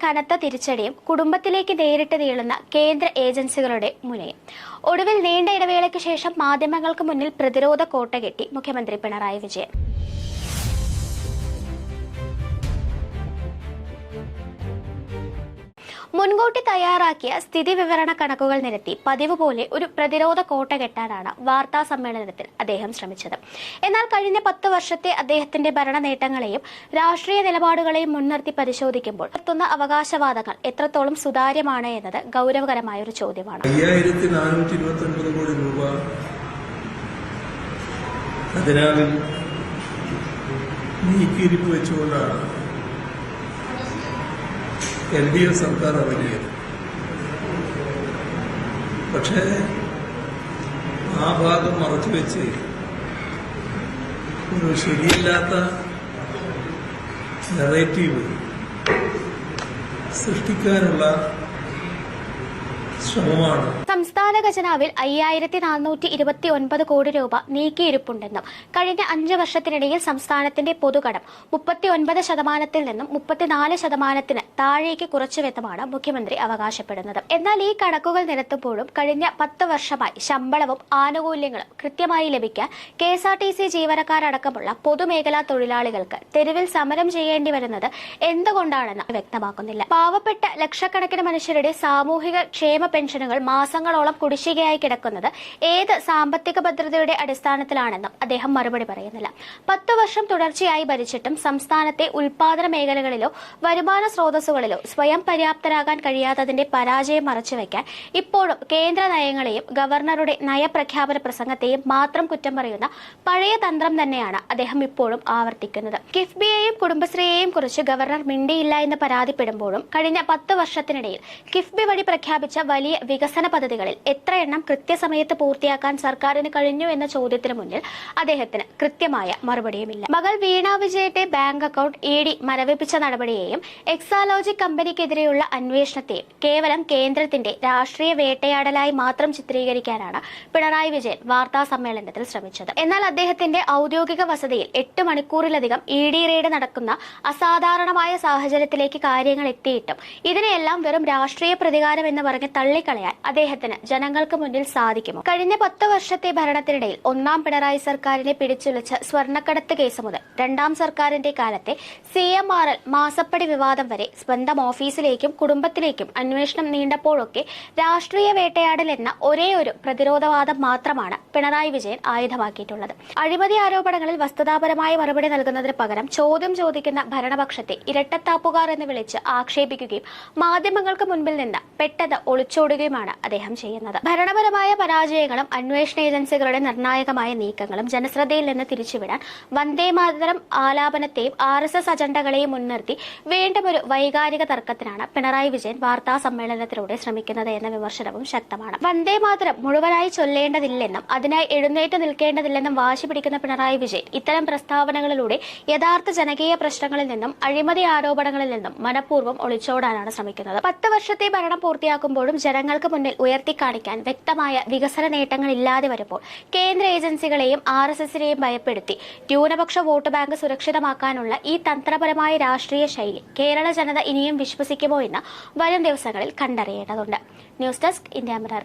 കനത്ത തിരിച്ചടിയും കുടുംബത്തിലേക്ക് നേരിട്ട് നീളുന്ന കേന്ദ്ര ഏജൻസികളുടെ മുനയും. ഒടുവിൽ നീണ്ട ഇടവേളയ്ക്ക് ശേഷം മാധ്യമങ്ങൾക്ക് മുന്നിൽ പ്രതിരോധ കോട്ട കെട്ടി മുഖ്യമന്ത്രി പിണറായി വിജയൻ. മുൻകൂട്ടി തയ്യാറാക്കിയ സ്ഥിതി വിവരണ കണക്കുകൾ നിരത്തി പതിവ് പോലെ ഒരു പ്രതിരോധ കോട്ട കെട്ടാനാണ് വാർത്താ സമ്മേളനത്തിൽ അദ്ദേഹം ശ്രമിച്ചത്. എന്നാൽ കഴിഞ്ഞ 10 വർഷത്തെ അദ്ദേഹത്തിന്റെ ഭരണ നേട്ടങ്ങളെയും രാഷ്ട്രീയ നിലപാടുകളെയും മുൻനിർത്തി പരിശോധിക്കുമ്പോൾ എത്തുന്ന അവകാശവാദങ്ങൾ എത്രത്തോളം സുതാര്യമാണ് എന്നത് ഗൌരവകരമായ ഒരു ചോദ്യമാണ്. 5429 കോടി രൂപ ഖജനാവിൽ നീക്കിയിരിപ്പ് വെച്ചുകൊണ്ടാണ് LDF സർക്കാർ ഇറങ്ങിയത്. പക്ഷേ ആ ഭാഗം മറച്ചുവെച്ച് ഒരു ശരിയല്ലാത്ത നെറേറ്റീവ് സൃഷ്ടിക്കാനുള്ള ശ്രമമാണ്. സംസ്ഥാന ഖജനാവിൽ 5429 കോടി രൂപ നീക്കിയിരിപ്പുണ്ടെന്നും കഴിഞ്ഞ 5 വർഷത്തിനിടയിൽ സംസ്ഥാനത്തിന്റെ പൊതുകടം 39% നിന്നും 34% താഴേക്ക് കുറച്ചുവെന്നുമാണ് മുഖ്യമന്ത്രി അവകാശപ്പെടുന്നത്. എന്നാൽ ഈ കണക്കുകൾ നിരത്തുമ്പോഴും കഴിഞ്ഞ 10 വർഷമായി ശമ്പളവും ആനുകൂല്യങ്ങളും കൃത്യമായി ലഭിക്കാൻ KSRTC ജീവനക്കാരടക്കമുള്ള പൊതുമേഖലാ തൊഴിലാളികൾക്ക് തെരുവിൽ സമരം ചെയ്യേണ്ടി വരുന്നത് എന്തുകൊണ്ടാണെന്ന് വ്യക്തമാക്കുന്നില്ല. പാവപ്പെട്ട ലക്ഷക്കണക്കിന് മനുഷ്യരുടെ സാമൂഹിക ക്ഷേമ പെൻഷനുകൾ മാസങ്ങളോളം കുടിശ്ശികയായി കിടക്കുന്നത് ഏത് സാമ്പത്തിക ഭദ്രതയുടെ അടിസ്ഥാനത്തിലാണെന്നും അദ്ദേഹം മറുപടി പറയുന്നില്ല. 10 വർഷം തുടർച്ചയായി ഭരിച്ചിട്ടും സംസ്ഥാനത്തെ ഉൽപാദന മേഖലകളിലോ വരുമാന സ്രോതസ്സുകളിലോ സ്വയം പര്യാപ്തരാകാൻ കഴിയാത്തതിന്റെ പരാജയം മറച്ചുവെക്കാൻ ഇപ്പോഴും കേന്ദ്ര നയങ്ങളെയും ഗവർണറുടെ നയപ്രഖ്യാപന പ്രസംഗത്തെയും മാത്രം കുറ്റം പറയുന്ന പഴയ തന്ത്രം തന്നെയാണ് അദ്ദേഹം ഇപ്പോഴും ആവർത്തിക്കുന്നത്. കിഫ്ബിയെയും കുടുംബശ്രീയെയും കുറിച്ച് ഗവർണർ മിണ്ടിയില്ല എന്ന് പരാതിപ്പെടുമ്പോഴും കഴിഞ്ഞ 10 വർഷത്തിനിടയിൽ കിഫ്ബി വഴി പ്രഖ്യാപിച്ച വലിയ വികസന പദ്ധതികളിൽ എത്ര എണ്ണം കൃത്യസമയത്ത് പൂർത്തിയാക്കാൻ സർക്കാരിന് കഴിഞ്ഞു എന്ന ചോദ്യത്തിന് മുന്നിൽ അദ്ദേഹത്തിന് കൃത്യമായ മറുപടിയുമില്ല. മകൾ വീണ വിജയന്റെ ബാങ്ക് അക്കൗണ്ട് ED മരവിപ്പിച്ച നടപടിയെയും എക്സാലോജി കമ്പനിക്കെതിരെയുള്ള അന്വേഷണത്തെയും കേവലം കേന്ദ്രത്തിന്റെ രാഷ്ട്രീയ വേട്ടയാടലായി മാത്രം ചിത്രീകരിക്കാനാണ് പിണറായി വിജയൻ വാർത്താ സമ്മേളനത്തിൽ ശ്രമിച്ചത്. എന്നാൽ അദ്ദേഹത്തിന്റെ ഔദ്യോഗിക വസതിയിൽ 8 മണിക്കൂറിലധികം ED റെയ്ഡ് നടക്കുന്ന അസാധാരണമായ സാഹചര്യത്തിലേക്ക് കാര്യങ്ങൾ എത്തിയിട്ടും ഇതിനെയെല്ലാം വെറും രാഷ്ട്രീയ പ്രതികാരം എന്ന് പറഞ്ഞ് തള്ളിക്കളയാൻ അദ്ദേഹത്തിന് ജനങ്ങൾക്ക് മുന്നിൽ സാധിക്കുമോ? കഴിഞ്ഞ 10 വർഷത്തെ ഭരണത്തിനിടയിൽ 1ാം പിണറായി സർക്കാരിനെ പിടിച്ചുലച്ച സ്വർണ്ണക്കടത്ത് കേസ് മുതൽ 2ാം സർക്കാരിന്റെ കാലത്തെ CMRL മാസപ്പടി വിവാദം വരെ സ്വന്തം ഓഫീസിലേക്കും കുടുംബത്തിലേക്കും അന്വേഷണം നീണ്ടപ്പോഴൊക്കെ രാഷ്ട്രീയ വേട്ടയാടൽ എന്ന ഒരേ ഒരു പ്രതിരോധവാദം മാത്രമാണ് പിണറായി വിജയൻ ആയുധമാക്കിയിട്ടുള്ളത്. അഴിമതി ആരോപണങ്ങളിൽ വസ്തുതാപരമായ മറുപടി നൽകുന്നതിന് പകരം ചോദ്യം ചോദിക്കുന്ന ഭരണപക്ഷത്തെ ഇരട്ടത്താപ്പുകാർ എന്ന് വിളിച്ച് ആക്ഷേപിക്കുകയും മാധ്യമങ്ങൾക്ക് മുൻപിൽ നിന്ന് പെട്ടെന്ന് ഒളിച്ചോടുകയുമാണ് അദ്ദേഹം ചെയ്യുന്നത്. ഭരണപരമായ പരാജയങ്ങളും അന്വേഷണ ഏജൻസികളുടെ നിർണായകമായ നീക്കങ്ങളും ജനശ്രദ്ധയിൽ നിന്ന് തിരിച്ചുവിടാൻ വന്ദേമാതരം ആലാപനത്തെയും RSS അജണ്ടകളെയും മുൻനിർത്തി വീണ്ടും ഒരു വൈകാരിക തർക്കത്തിനാണ് പിണറായി വിജയൻ വാർത്താ സമ്മേളനത്തിലൂടെ ശ്രമിക്കുന്നത് എന്ന വിമർശനവും ശക്തമാണ്. വന്ദേമാതരം മുഴുവനായി ചൊല്ലേണ്ടതില്ലെന്നും അതിനായി എഴുന്നേറ്റ് നിൽക്കേണ്ടതില്ലെന്നും വാശി പിടിക്കുന്ന പിണറായി വിജയൻ ഇത്തരം പ്രസ്താവനകളിലൂടെ യഥാർത്ഥ ജനകീയ പ്രശ്നങ്ങളിൽ നിന്നും അഴിമതി ആരോപണങ്ങളിൽ നിന്നും മനഃപൂർവ്വം ഒളിച്ചോടാനാണ് ശ്രമിക്കുന്നത്. 10 വർഷത്തെ ഭരണം പൂർത്തിയാക്കുമ്പോഴും ജനങ്ങൾക്ക് മുന്നിൽ ഉയർത്തിക്കാണിക്കാൻ വ്യക്തമായ വികസന നേട്ടങ്ങൾ ഇല്ലാതെ വരുമ്പോൾ കേന്ദ്ര ഏജൻസികളെയും RSSനെയും ഭയപ്പെടുത്തി ന്യൂനപക്ഷ വോട്ട് ബാങ്ക് സുരക്ഷിതമാക്കാനുള്ള ഈ തന്ത്രപരമായ രാഷ്ട്രീയ ശൈലി കേരള ജനത ഇനിയും വിശ്വസിക്കുമോ എന്ന് വരും ദിവസങ്ങളിൽ കണ്ടറിയേണ്ടതുണ്ട്. News desk India mirror.